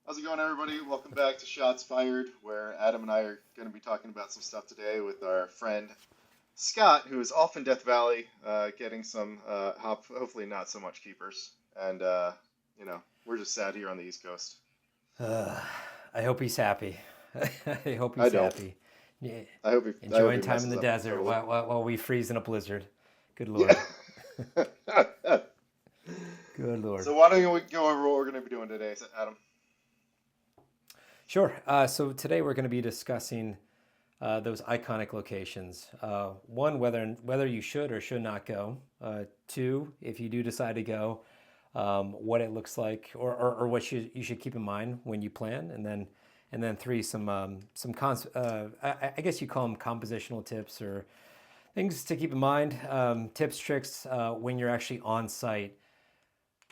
How's it going, everybody? Welcome back to Shots Fired, where Adam and I are going to be talking about some stuff today with our friend Scott, who is off in Death Valley, getting some, hopefully not so much keepers. And, we're just sad here on the East Coast. Uh, I hope he's happy. I hope I he's don't. happy. Yeah, I hope enjoying he time in messes the up desert totally. while we freeze in a blizzard. Good Yeah. Lord. Good Lord. So why don't we go over what we're going to be doing today, Adam? Sure. So today we're going to be discussing those iconic locations. One, whether you should or should not go. Two, if you do decide to go, what it looks like, or what you should keep in mind when you plan, and then three, I guess you call them compositional tips or things to keep in mind, tips, tricks when you're actually on site.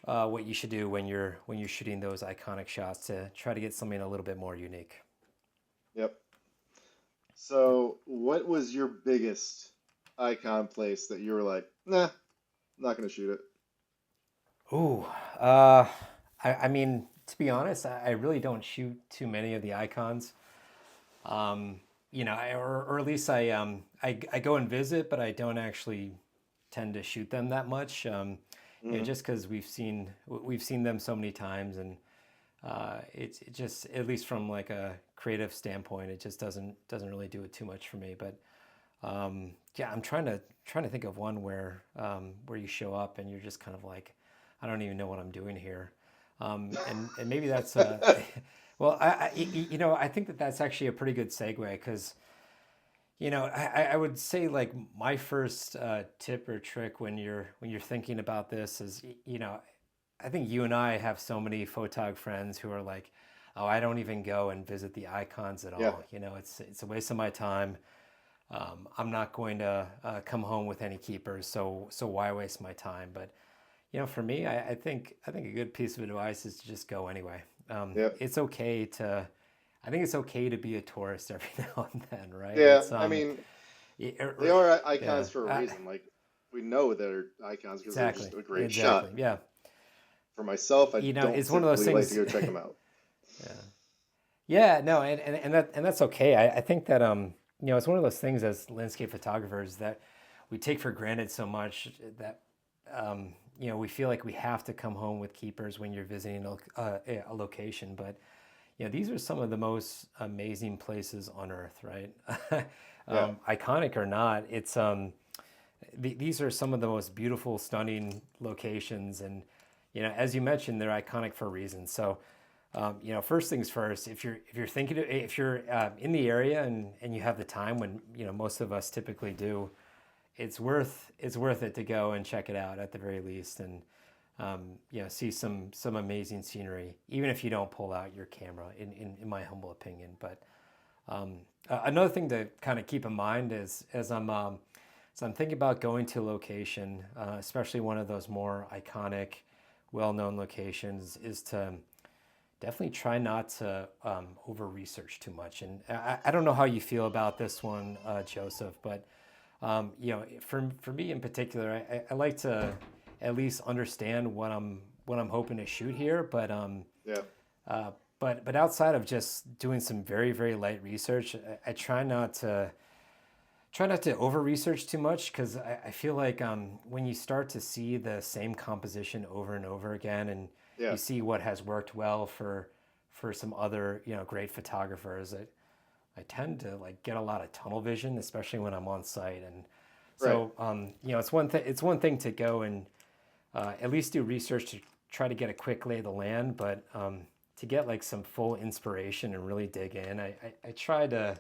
What you should do when you're shooting those iconic shots to try to get something a little bit more unique. Yep. So what was your biggest icon place that you were like, nah, not going to shoot it? Ooh, uh, I mean, to be honest, I really don't shoot too many of the icons. Or at least I go and visit, but I don't actually tend to shoot them that much. Hmm. Just because we've seen them so many times, and it just, at least from like a creative standpoint, it just doesn't really do it too much for me. But yeah, I'm trying to think of one where you show up and you're just kind of like, I don't even know what I'm doing here, and maybe that's well, I think that that's actually a pretty good segue because I would say like my first tip or trick when you're thinking about this is I think you and I have so many photog friends who are like, oh, I don't even go and visit the icons at Yeah. all. It's a waste of my time. I'm not going to come home with any keepers, so why waste my time? But for me, I think a good piece of advice is to just go anyway. Yeah. It's okay to, I think it's okay to be a tourist every now and then, right? Yeah. It's I mean, y- they er, are yeah, icons for a reason. Like we know they're icons because they're exactly, just a great exactly, shot. yeah. For myself, I don't It's one of those typically like to things. go check them out. Yeah, yeah, no, and that's okay. I think that it's one of those things as landscape photographers that we take for granted so much that we feel like we have to come home with keepers when you're visiting a location. But these are some of the most amazing places on earth, right? Yeah. Iconic or not, these are some of the most beautiful, stunning locations, and as you mentioned, they're iconic for a reason. So, first things first. If you're in the area and you have the time, when most of us typically do, it's worth it to go and check it out at the very least, and see some amazing scenery, even if you don't pull out your camera. In my humble opinion, but another thing to kind of keep in mind is as I'm thinking about going to a location, especially one of those more iconic, well-known locations, is to definitely try not to over research too much. And I don't know how you feel about this one, Joseph, but for me in particular, I like to at least understand what I'm hoping to shoot here. Yeah. Uh, but outside of just doing some very very light research, I try not to over research too much because I feel like when you start to see the same composition over and over again, and Yeah. you see what has worked well for some other great photographers, I tend to like get a lot of tunnel vision, especially when I'm on site. And Right. so it's one thing to go and at least do research to try to get a quick lay of the land, but to get like some full inspiration and really dig in, I try to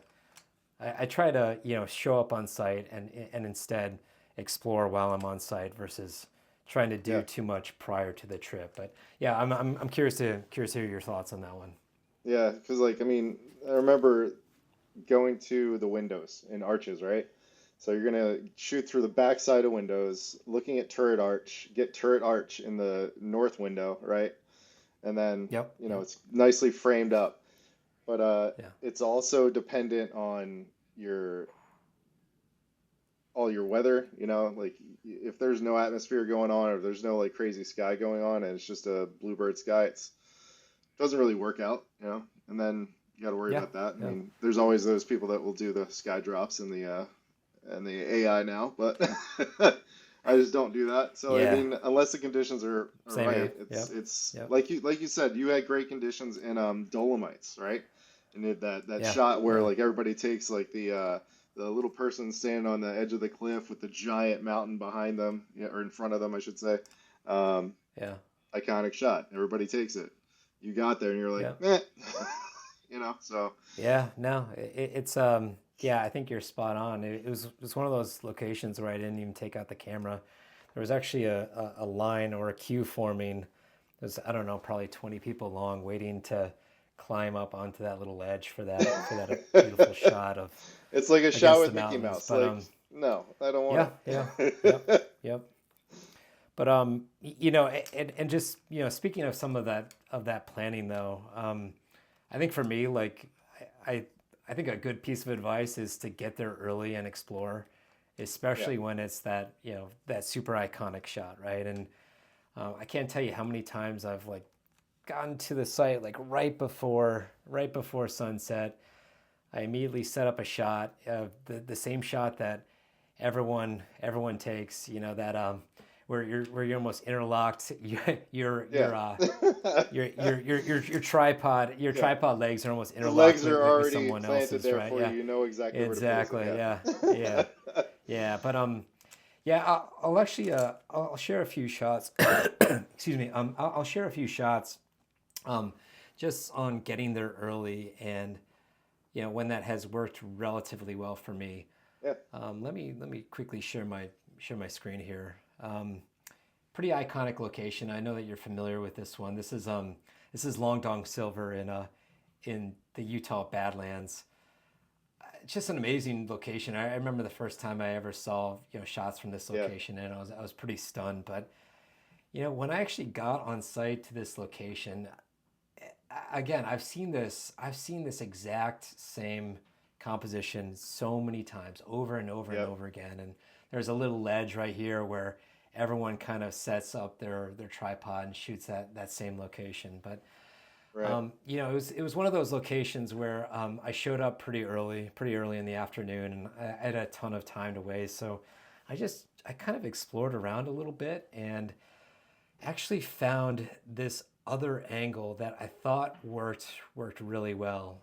show up on site and instead explore while I'm on site versus trying to do Yeah. too much prior to the trip. But yeah, I'm curious to hear your thoughts on that one. Yeah. Because like I mean, I remember going to the windows in arches, right? So you're gonna shoot through the back side of windows, looking at turret arch, get turret arch in the north window, right? And then, Yep, yep, it's nicely framed up. But yeah, it's also dependent on your all your weather, like if there's no atmosphere going on or if there's no like crazy sky going on and it's just a bluebird sky, it's doesn't really work out, and then you got to worry Yeah, about that. I yeah, mean, there's always those people that will do the sky drops and the AI now, but I just don't do that. So I yeah. mean, unless the conditions are Same right, here. it's Yep, it's yep, like you said, you had great conditions in Dolomites, right? And you had that yeah, shot where yeah, like everybody takes like the little person standing on the edge of the cliff with the giant mountain behind them, or in front of them, I should say. Um, yeah, iconic shot. Everybody takes it. You got there and you're like, yeah. eh, so Yeah, no, it's yeah, I think you're spot on. It was one of those locations where I didn't even take out the camera. There was actually a line or a queue forming. There's, I don't know, probably 20 people long waiting to climb up onto that little ledge for that beautiful shot of it's like a shot against the with Mickey mountains. Mouse. But Like, no, I don't want yeah, yeah, yep, it. yep. But and just speaking of some of that planning though, I think for me, like, I I think a good piece of advice is to get there early and explore, Yeah, especially when it's that that super iconic shot, right? And I can't tell you how many times I've like gotten to the site like right before sunset. I immediately set up a shot, the same shot that everyone takes. You know that where you're almost interlocked. yeah, Your yeah. tripod legs are almost The interlocked legs are with already someone planted else's, there right? for you. Yeah, You know exactly where to place it. exactly. Yeah, Yeah. yeah, yeah. But yeah, I'll actually I'll share a few shots. Excuse me. I'll share a few shots um, just on getting there early and when that has worked relatively well for me. Yeah. Let me quickly share my screen here. Pretty iconic location. I know that you're familiar with this one. This is Long Dong Silver in the Utah Badlands. It's just an amazing location. I remember the first time I ever saw shots from this Yeah. location, and I was pretty stunned. But when I actually got on site to this location, again, I've seen this exact same composition so many times over and over and Yep. over again. And there's a little ledge right here where everyone kind of sets up their tripod and shoots that same location. But Right. it was one of those locations where I showed up pretty early in the afternoon, and I had a ton of time to waste. So I kind of explored around a little bit and actually found this other angle that I thought worked really well,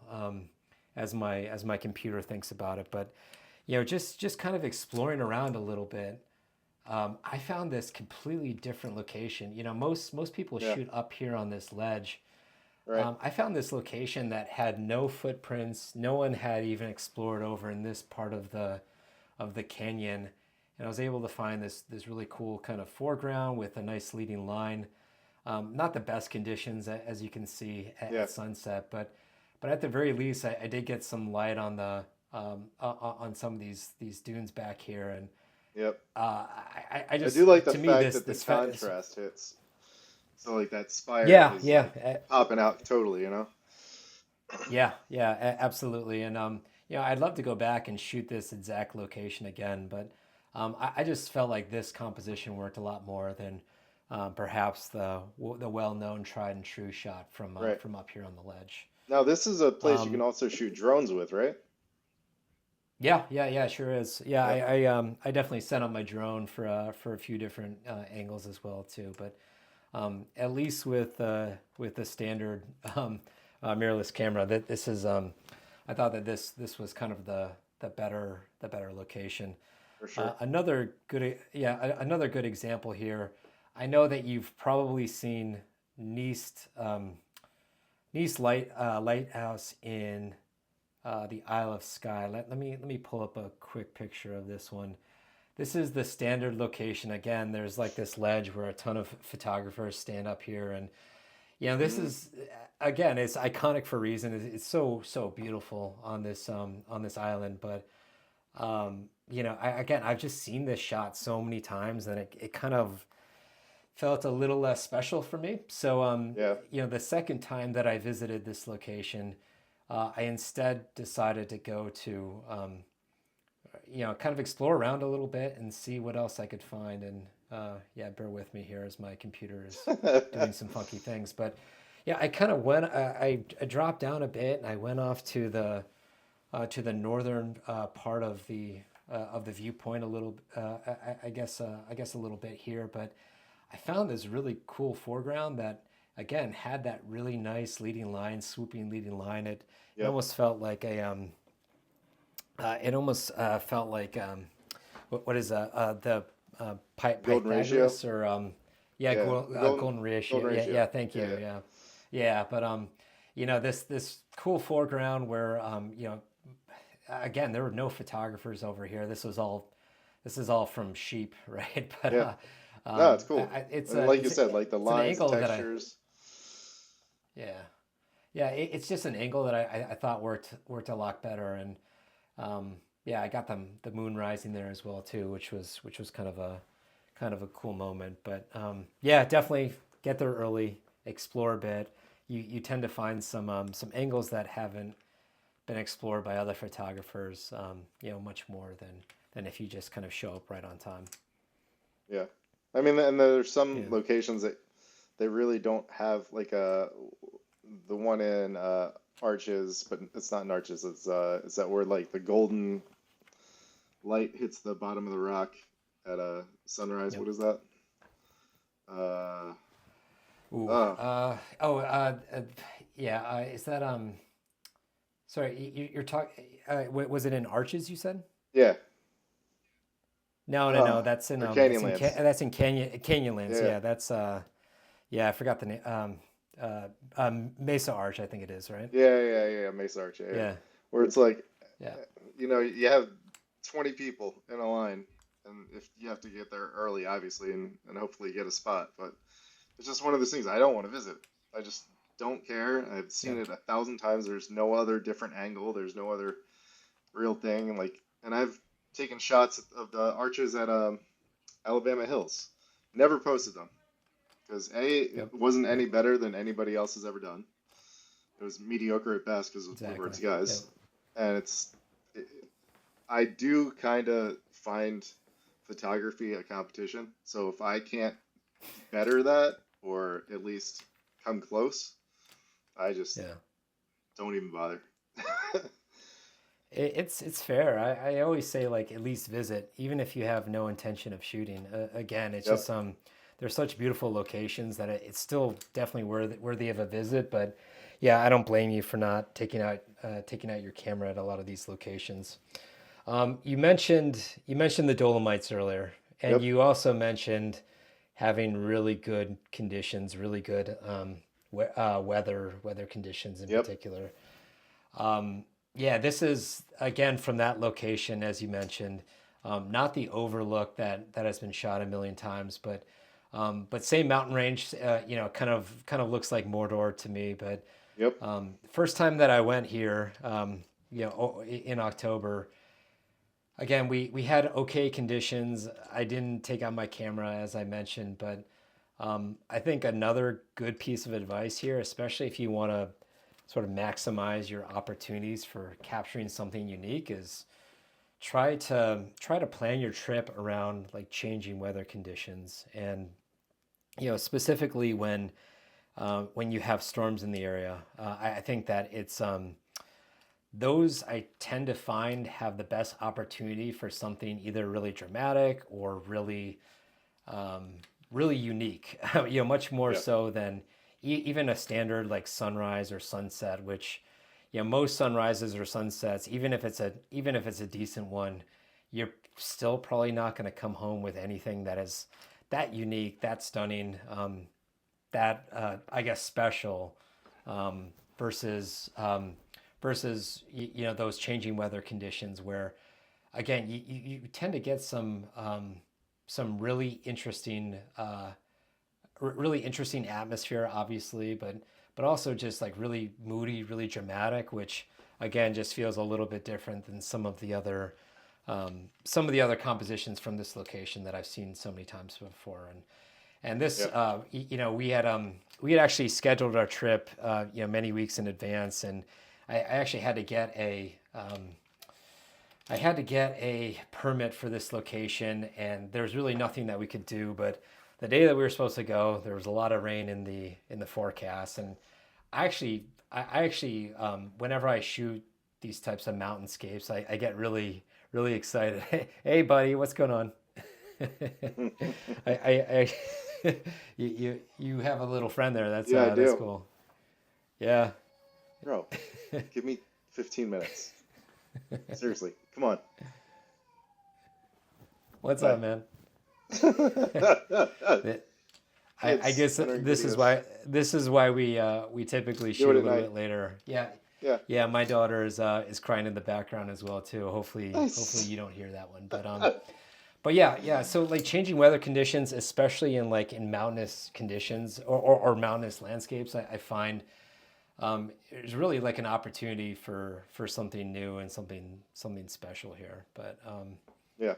as my computer thinks about it. But just kind of exploring around a little bit, I found this completely different location. Most people Yeah. shoot up here on this ledge. Right. I found this location that had no footprints. No one had even explored over in this part of the canyon, and I was able to find this really cool kind of foreground with a nice leading line. Not the best conditions as you can see Yeah. at sunset, but at the very least, I did get some light on the on some of these dunes back here, and Yep. I I do just like the to me fact that the this contrast hits. So like that spire yeah, is yeah, like popping out totally. yeah, yeah, absolutely. And I'd love to go back and shoot this exact location again, but I just felt like this composition worked a lot more than perhaps the well-known tried and true shot Right. from up here on the ledge. Now this is a place you can Um, also shoot drones with, right? yeah, yeah, yeah, sure is. Yeah, Yep. I definitely set up my drone for a few different angles as well too, but at least with the standard mirrorless camera, that this is I thought that this was kind of the better location. For sure. Another good example here. I know that you've probably seen Neist Lighthouse in the Isle of Skye. Let me pull up a quick picture of this one. This is the standard location. Again, there's like this ledge where a ton of photographers stand up here, and this Mm, is again, it's iconic for a reason. It's so beautiful on this island, but I've just seen this shot so many times, and it kind of felt a little less special for me. So yeah. the second time that I visited this location, I instead decided to go to kind of explore around a little bit and see what else I could find. And yeah, bear with me here as my computer is doing some funky things. But Yeah, I kind of went. I dropped down a bit, and I went off to the northern part of the viewpoint a little. I guess a little bit here, but I found this really cool foreground that again had that really nice leading line, swooping leading line. It Yep. almost felt like it almost felt like what is the Golden ratio. Pythagoras or yeah, Yeah. golden ratio. Golden Yeah, ratio. yeah. Thank Yeah. you. Yeah. Yeah, yeah. But this cool foreground where again there were no photographers over here. This is all from sheep, right? But Yeah. No, it's cool. it's And like you said, like the it's an lines, the angle that I textures. yeah yeah it's just an angle that I thought worked a lot better and yeah I got the moon rising there as well too, which was kind of a cool moment. But yeah, definitely get there early, explore a bit. You tend to find some angles that haven't been explored by other photographers, much more than if you just kind of show up right on time. Yeah. I mean, and there's some Yeah. locations that they really don't have like the one in Arches, but it's not in Arches. It's that where like the golden light hits the bottom of the rock at a sunrise. Yep. What is that? Uh, Ooh. oh, Yeah. Is that Sorry, you're talking. Was it in Arches? You said? yeah. No, no, no. Oh, or That's Canyonlands. in Canyonlands. Yeah. Yeah, that's yeah. I forgot the name. Mesa Arch, I think it is, right? Yeah. Mesa Arch. Yeah, yeah. Yeah, Where it's like, yeah, you have 20 people in a line, and if you have to get there early, obviously, and hopefully get a spot. But it's just one of those things I don't want to visit. I just don't care. I've yeah. seen it 1,000 times. There's no other different angle. There's no other real thing. And I've taken shots of the arches at Alabama Hills. Never posted them because A, it Yep, wasn't yep. any better than anybody else has ever done. It was mediocre at best because of Exactly. Woodward's Yep. guys. And it, I do kind of find photography a competition. So if I can't better that or at least come close, I just Yeah. don't even bother. It's fair. I always say like at least visit, even if you have no intention of shooting. Again, it's Yep. just there's such beautiful locations that it's still definitely worthy of a visit. But yeah, I don't blame you for not taking out your camera at a lot of these locations. You mentioned the Dolomites earlier, and Yep. you also mentioned having really good conditions, really good weather conditions in Yep. particular. Yeah, this is again from that location, as you mentioned, not the overlook that has been shot a million times, but same mountain range. Kind of looks like Mordor to me. But Yep. first time that I went here, in October, again we had okay conditions. I didn't take out my camera as I mentioned, but I think another good piece of advice here, especially if you want to sort of maximize your opportunities for capturing something unique, is try to plan your trip around like changing weather conditions, and specifically when you have storms in the area. I think that it's those I tend to find have the best opportunity for something either really dramatic or really unique. Much more Yep. so than even a standard like sunrise or sunset, which most sunrises or sunsets, even if it's a decent one, you're still probably not going to come home with anything that is that unique, that stunning, that I guess special, um, versus those changing weather conditions where again you tend to get some really interesting atmosphere, obviously, but also just like really moody, really dramatic, which again just feels a little bit different than some of the other compositions from this location that I've seen so many times before. And this, Yep. we had actually scheduled our trip, many weeks in advance, and I actually I had to get a permit for this location, and there's really nothing that we could do. But the day that we were supposed to go, there was a lot of rain in the forecast, and whenever I shoot these types of mountainscapes, I get really excited. Hey, buddy, what's going on? You have a little friend there. Yeah, I That's do. cool. Yeah. Bro, give me 15 minutes. Seriously, come on. What's Bye. up, man? Th- I Kids guess entering videos. this is why we typically Do shoot it a at little night. bit later. Yeah, Yeah. yeah. My daughter is crying in the background as well too. Hopefully Nice. you don't hear that one. But yeah. So like changing weather conditions, especially in like in mountainous conditions or mountainous landscapes, I find it's really like an opportunity for something new and something special here. But Yeah.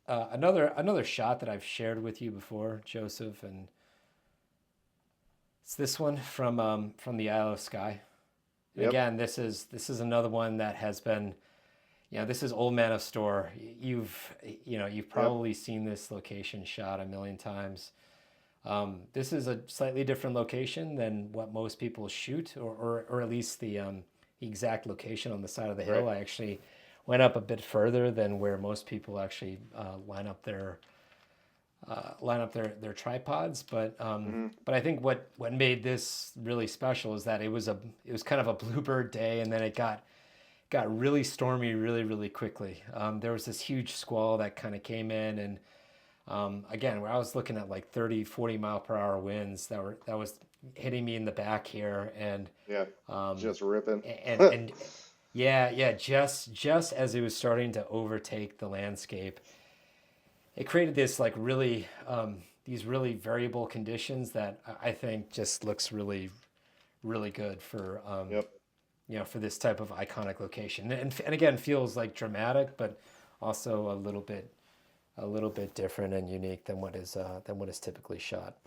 another shot that I've shared with you before, Joseph, and it's this one from the Isle of Skye. And Yep. again, this is another one that has been, this is Old Man of Store. You've Yep. probably seen this location shot a million times. This is a slightly different location than what most people shoot, or at least the exact location on the side of the Right. hill. I actually went up a bit further than where most people actually line up their tripods. Mm-hmm. But I think what made this really special is that it was kind of a bluebird day, and then it got really stormy really quickly. There was this huge squall that kind of came in, and again, where I was looking at like 30-40 mile per hour winds that was hitting me in the back here, Yeah. um, Just ripping. and yeah, just as it was starting to overtake the landscape, it created this like really these really variable conditions that I think just looks really good for Yep. for this type of iconic location, and again feels like dramatic, but also a little bit different and unique than what is typically shot.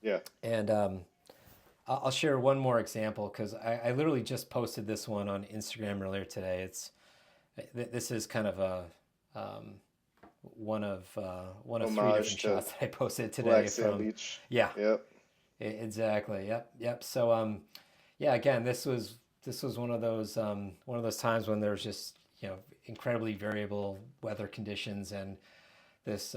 Yeah. And I'll share one more example because I literally just posted this one on Instagram earlier today. This is kind of a um, one of three Homage different to shots that I posted Black today Sand from. Beach. Yeah, Yep. exactly. Yep. So yeah, again, this was one of those times when there's just incredibly variable weather conditions, and this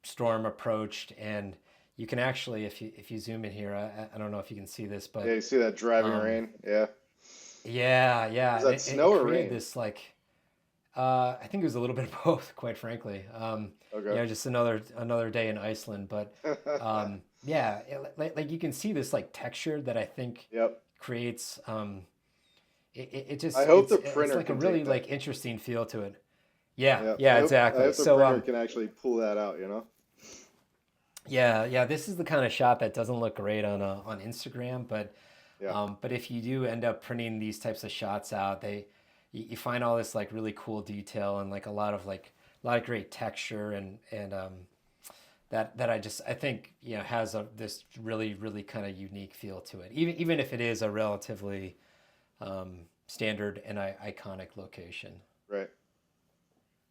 storm approached, and you can actually, if you zoom in here, I don't know if you can see this, Yeah, but you see that driving um, rain? Yeah. yeah, Was and that it snow or created rain? this like I think it was a little bit of both, quite frankly. Okay. Just another day in Iceland, but yeah, like you can see this like texture that I think Yep. creates it I just hope the it's printer like a can really take that. like interesting feel to it. Yeah, Yep. yeah, I exactly. hope the So printer can actually pull that out, you know? yeah, this is the kind of shot that doesn't look great on Instagram, Yeah. but if you do end up printing these types of shots out, you find all this like really cool detail and like a lot of great texture, and that I think has this really kind of unique feel to it, even if it is a relatively standard and iconic location. Right.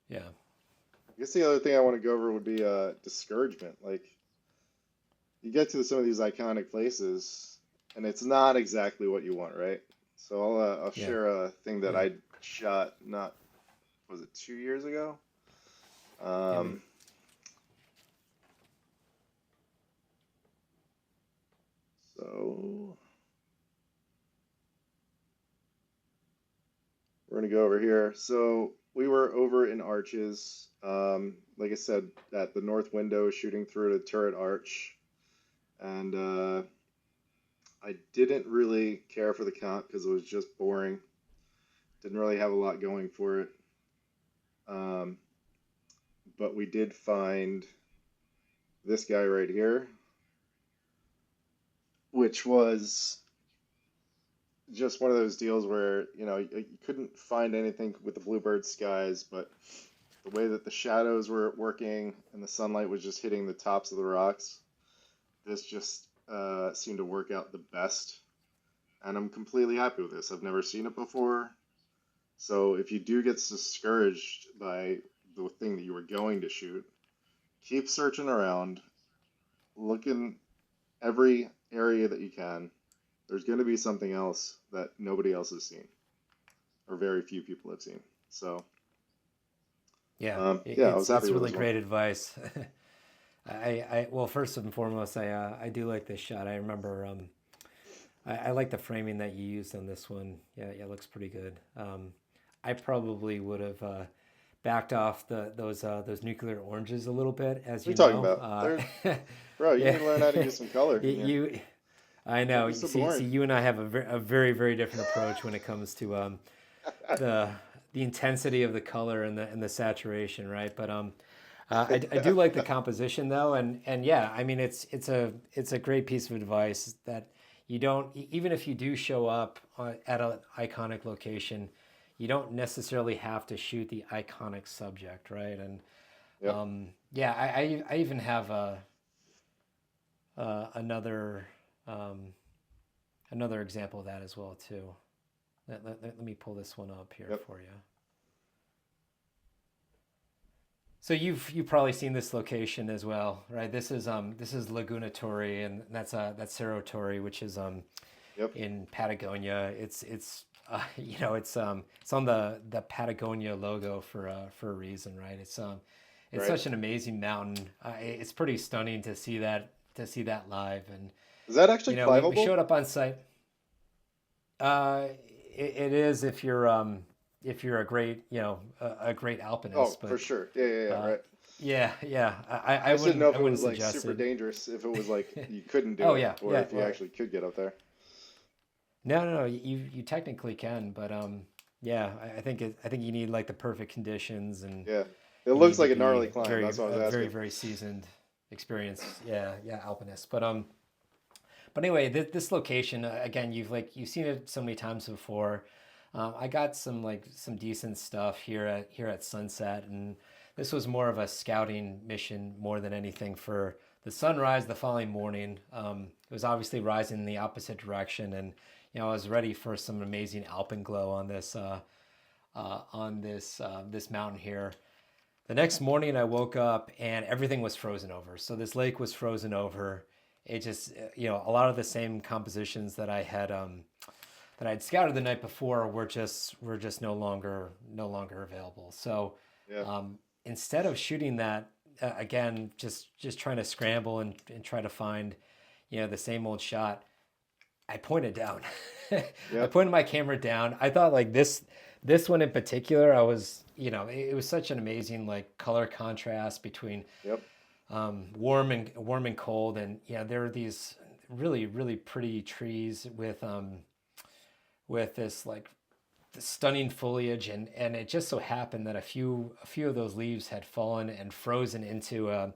Yeah. I guess the other thing I want to go over would be discouragement. Like you get to some of these iconic places and it's not exactly what you want, right? So I'll Yeah. share a thing that Yeah. I shot not was it 2 years ago? Yeah. Um, so we're gonna go over here. So we were over in Arches. Like I said, at the north window, shooting through the turret arch, and I didn't really care for the comp because it was just boring. Didn't really have a lot going for it. Um, but we did find this guy right here, which was just one of those deals where you couldn't find anything with the bluebird skies, but the way that the shadows were working and the sunlight was just hitting the tops of the rocks, this just seemed to work out the best. And I'm completely happy with this. I've never seen it before. So if you do get discouraged by the thing that you were going to shoot, keep searching around, look in every area that you can, there's going to be something else that nobody else has seen, or very few people have seen. So, Yeah, yeah, I was happy it's with really this one. great advice. Well, first and foremost, I do like this shot. I remember I like the framing that you used on this one. Yeah, yeah, it looks pretty good. I probably would have backed off those nuclear oranges a little bit, as What are you you talking know. about? Bro, you Yeah, need to learn how to use some color in here. you. I Don't know. be so See, boring. you and I have a very, very different approach when it comes to the the intensity of the color and the saturation, right? But I do like the composition though, and yeah, I mean it's a great piece of advice that you don't even if you do show up at an iconic location, you don't necessarily have to shoot the iconic subject, right? And Yep. yeah, I even have another um, another example of that as well too. Let me pull this one up here Yep. for you. So you've probably seen this location as well, right? This is Laguna Torre, and that's Cerro Torre, which is Yep. in Patagonia. It's on the Patagonia logo for a reason, right? It's Right. such an amazing mountain. It's pretty stunning to see that live, and Is that actually we climbable? showed up on site. Uh, it is if you're a great a great Oh, alpinist, for but sure. Yeah, yeah, yeah. uh, Right. yeah, yeah. I just didn't know I if it wouldn't was like suggest super it. dangerous, if it was like you couldn't do Oh it, yeah, or yeah. if you Well, actually could get up there. no. You technically can, but yeah. I think you need like the perfect conditions, and Yeah. It you looks need to like a be gnarly climb. That's what I was very asking. very seasoned, experienced. Yeah, yeah, alpinist. But anyway, this location again, you've seen it so many times before. I got some decent stuff here at Sunset, and this was more of a scouting mission more than anything for the sunrise the following morning. It was obviously rising in the opposite direction, and I was ready for some amazing alpenglow on this mountain here. The next morning, I woke up and everything was frozen over. So this lake was frozen over. It just, a lot of the same compositions that I'd scouted the night before were just no longer available. So Yeah. instead of shooting that again, just trying to scramble and try to find, the same old shot, I pointed down. I Yep. pointed my camera down. I thought like this one in particular, I was it was such an amazing like color contrast between Yep. warm and cold, and there were these really pretty trees with this like stunning foliage, and it just so happened that a few of those leaves had fallen and frozen into an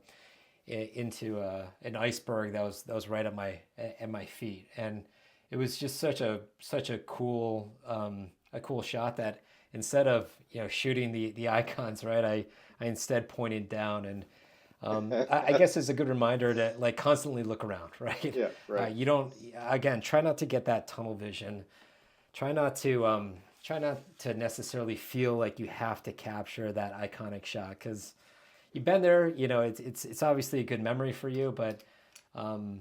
iceberg that was right at my feet, and it was just such a cool shot that instead of shooting the icons right, I instead pointed down, and I guess it's a good reminder to like constantly look around, right? Yeah. Right. You don't again try not to get that tunnel vision. Try not to necessarily feel like you have to capture that iconic shot because you've been there. It's obviously a good memory for you, but um,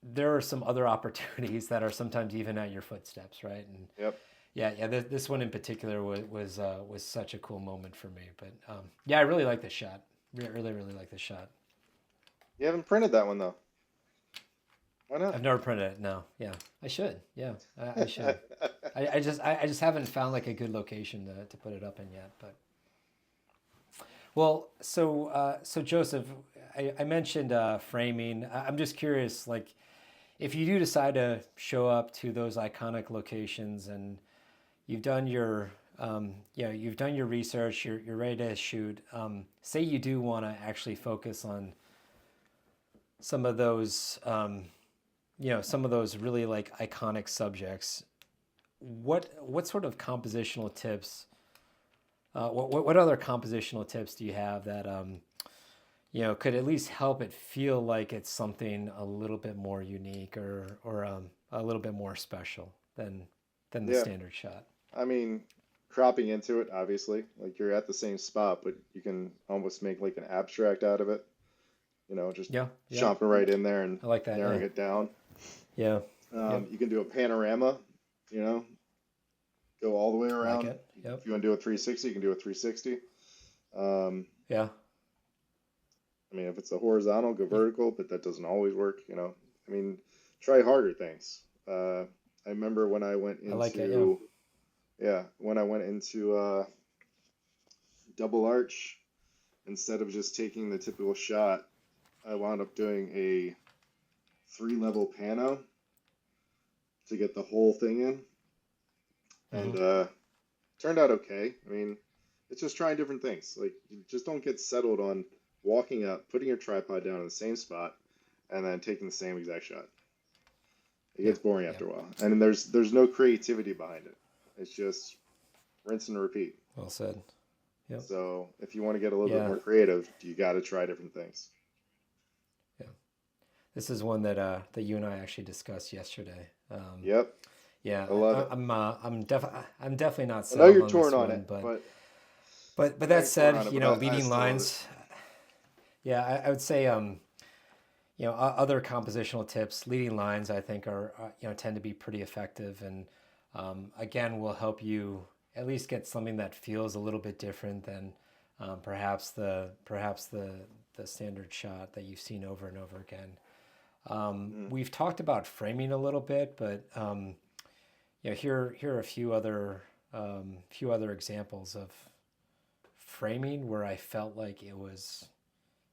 there are some other opportunities that are sometimes even at your footsteps, right? And Yep. yeah. This one in particular was such a cool moment for me. But yeah, I really like this shot. Really like this shot. You haven't printed that one though. Why not? I've never printed it. No, yeah, I should. Yeah, I should. I just haven't found like a good location to put it up in yet. But well, so Joseph, I mentioned framing. I'm just curious, like if you do decide to show up to those iconic locations and you've done your you've done your research, you're ready to shoot. Say you do want to actually focus on some of those some of those really like iconic subjects. What sort of compositional tips? What other compositional tips do you have that could at least help it feel like it's something a little bit more unique or a little bit more special than the Yeah. standard shot? I mean, cropping into it, obviously. Like you're at the same spot, but you can almost make like an abstract out of it. Just Yeah, yeah, chomping right in there and I like that. narrowing Yeah, it down. yeah. Yep. You can do a panorama, you know, go all the way I like around. it. Yep. If you want to do a 360, you can do a 360. Um, Yeah. I mean, if it's a horizontal, go Y- vertical, but that doesn't always work, you know. I mean, try harder things. I remember when I went I like it. Yeah. into, yeah, when I went into double arch, instead of just taking the typical shot, I wound up doing a three-level pano to get the whole thing in, Hmm. and turned out okay. I mean, it's just trying different things. Like, you just don't get settled on walking up, putting your tripod down in the same spot, and then taking the same exact shot. It Yeah. gets boring Yeah. after a while, and then there's no creativity behind it. It's just rinse and repeat. Well said. Yep. So if you want to get a little bit Yeah. more creative, you got to try different things. Yeah. This is one that that you and I actually discussed yesterday. Yep, Yeah, I love it. I'm definitely not I know settled you're on torn this on one, it, but but I know that you're torn said, on it, you but know, I leading still love it. lines. Yeah, I would say you know, other compositional tips, leading lines, I think are you know tend to be pretty effective, and again will help you at least get something that feels a little bit different than perhaps the standard shot that you've seen over and over again. Mm, We've talked about framing a little bit, but you know, here are a few other examples of framing where I felt like it was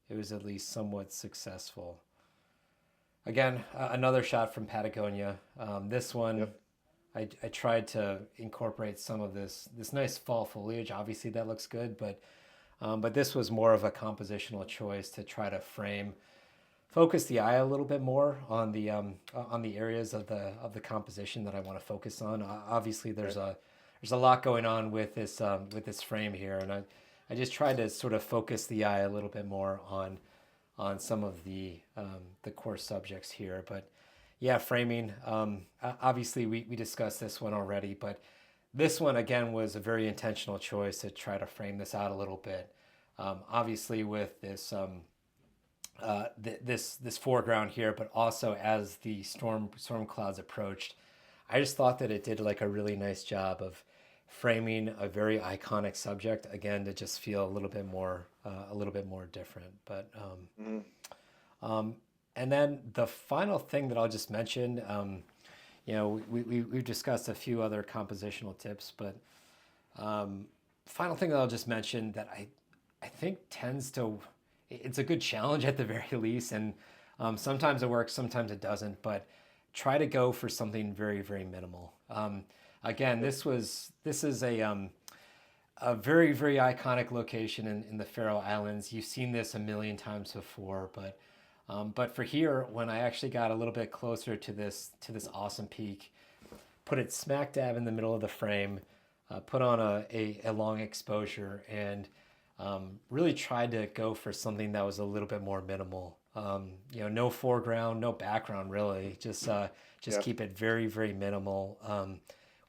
at least somewhat successful. Again, another shot from Patagonia. This one, yep, I tried to incorporate some of this nice fall foliage. Obviously, that looks good, but this was more of a compositional choice to try to frame, focus the eye a little bit more on the areas of the composition that I want to focus on. Obviously, okay, there's a lot going on with this frame here, and I just tried to sort of focus the eye a little bit more on some of the core subjects here. But yeah, framing. Obviously, we discussed this one already, but this one again was a very intentional choice to try to frame this out a little bit. Obviously, with this foreground here, but also as the storm clouds approached, I just thought that it did like a really nice job of framing a very iconic subject again to just feel a little bit more different. But mm, and then the final thing that I'll just mention, you know, we've discussed a few other compositional tips, but final thing that I'll just mention that I think tends to, it's a good challenge at the very least, and sometimes it works, sometimes it doesn't, but try to go for something very minimal. Again, yep, this is a very iconic location in the Faroe Islands. You've seen this a million times before, but for here, when I actually got a little bit closer to this awesome peak, put it smack dab in the middle of the frame, put on a long exposure, and really tried to go for something that was a little bit more minimal. You know, no foreground, no background, really. Just yeah, keep it very minimal,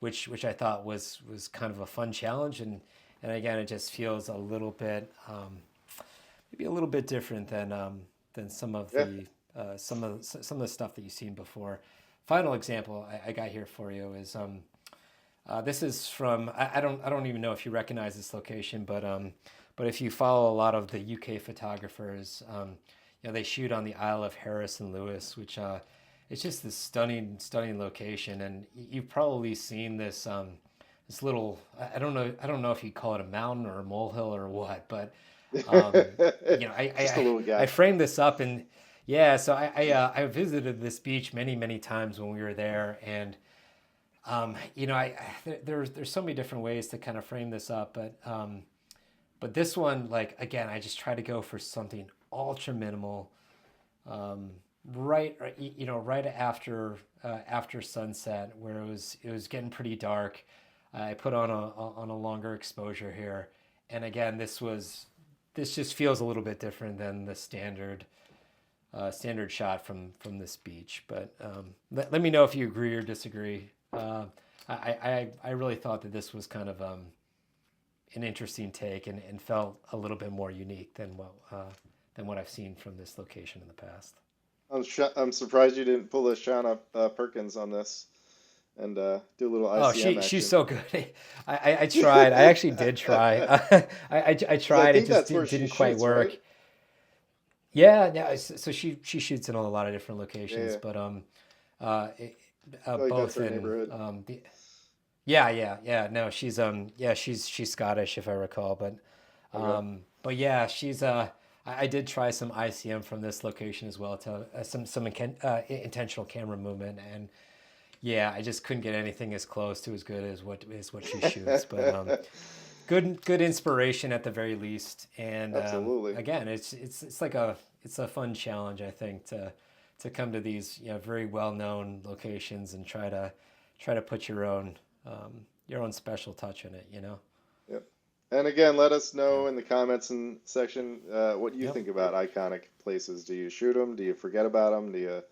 which I thought was kind of a fun challenge, and again, it just feels a little bit maybe a little bit different than yeah. some of the stuff that you've seen before. Final example I got here for you is this is from I don't even know if you recognize this location, but if you follow a lot of the UK photographers, you know they shoot on the Isle of Harris and Lewis, which it's just this stunning location, and you've probably seen this this little I don't know if you call it a mountain or a molehill or what, but you know Just a little I guy. framed this up and yeah, so I visited this beach many times when we were there, and you know there's so many different ways to kind of frame this up, but this one like again I just try to go for something ultra minimal, um, you know right after sunset where it was getting pretty dark. I put on a longer exposure here, and again this just feels a little bit different than the standard shot from this beach. But let me know if you agree or disagree. I really thought that this was kind of an interesting take and felt a little bit more unique than what I've seen from this location in the past. I'm surprised you didn't pull a Shauna Perkins on this and do a little Oh, ICM she's action. so good. I tried. I actually did try. I Because I tried. It think just that's where she didn't quite shoots, right? work. Yeah, yeah. So she shoots in a lot of different Yeah, locations, yeah. but it, I feel like that's both her in neighborhood. yeah, yeah, yeah. No, yeah, she's Scottish if I recall, Okay. but yeah, she's I did try some ICM from this location as well to intentional camera movement, and yeah, I just couldn't get anything as close to as good as what she shoots. But good inspiration at the very least. And Absolutely. again, it's a fun challenge, I think, to come to these very well known locations and try to put your own special touch in it. Yep. And again, let us Yeah. know in the comments and section what you Yep. think about iconic places. Do you shoot them? Do you forget about them? Do you,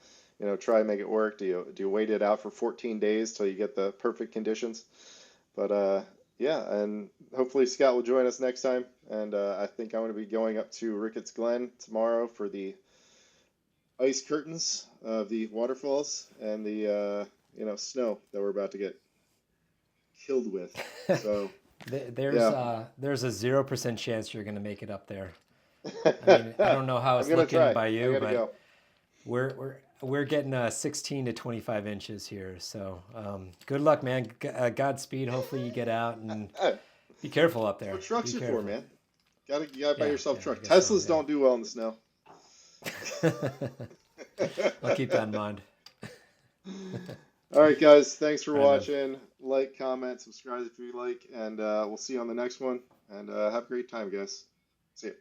try and make it work? Do you wait it out for 14 days till you get the perfect conditions? But yeah, and hopefully Scott will join us next time. And I think I'm going to be going up to Ricketts Glen tomorrow for the ice curtains of the waterfalls and the snow that we're about to get killed with. So yeah, There's a 0% chance you're gonna make it up there. I mean, I don't know how I'm it's gonna looking try. by I you, gotta but go. we're getting 16 to 25 inches here. So good luck, man. Godspeed. Hopefully you get out and That's be careful up there. what trucks Be are for, careful. man. You gotta buy Yeah, yourself a yeah, I truck. guess so. Teslas don't do well in the snow. Yeah. I'll keep that in mind. All right, guys. Thanks for All right, man. watching. Like, comment, subscribe if you like, and we'll see you on the next one. And have a great time, guys. See ya.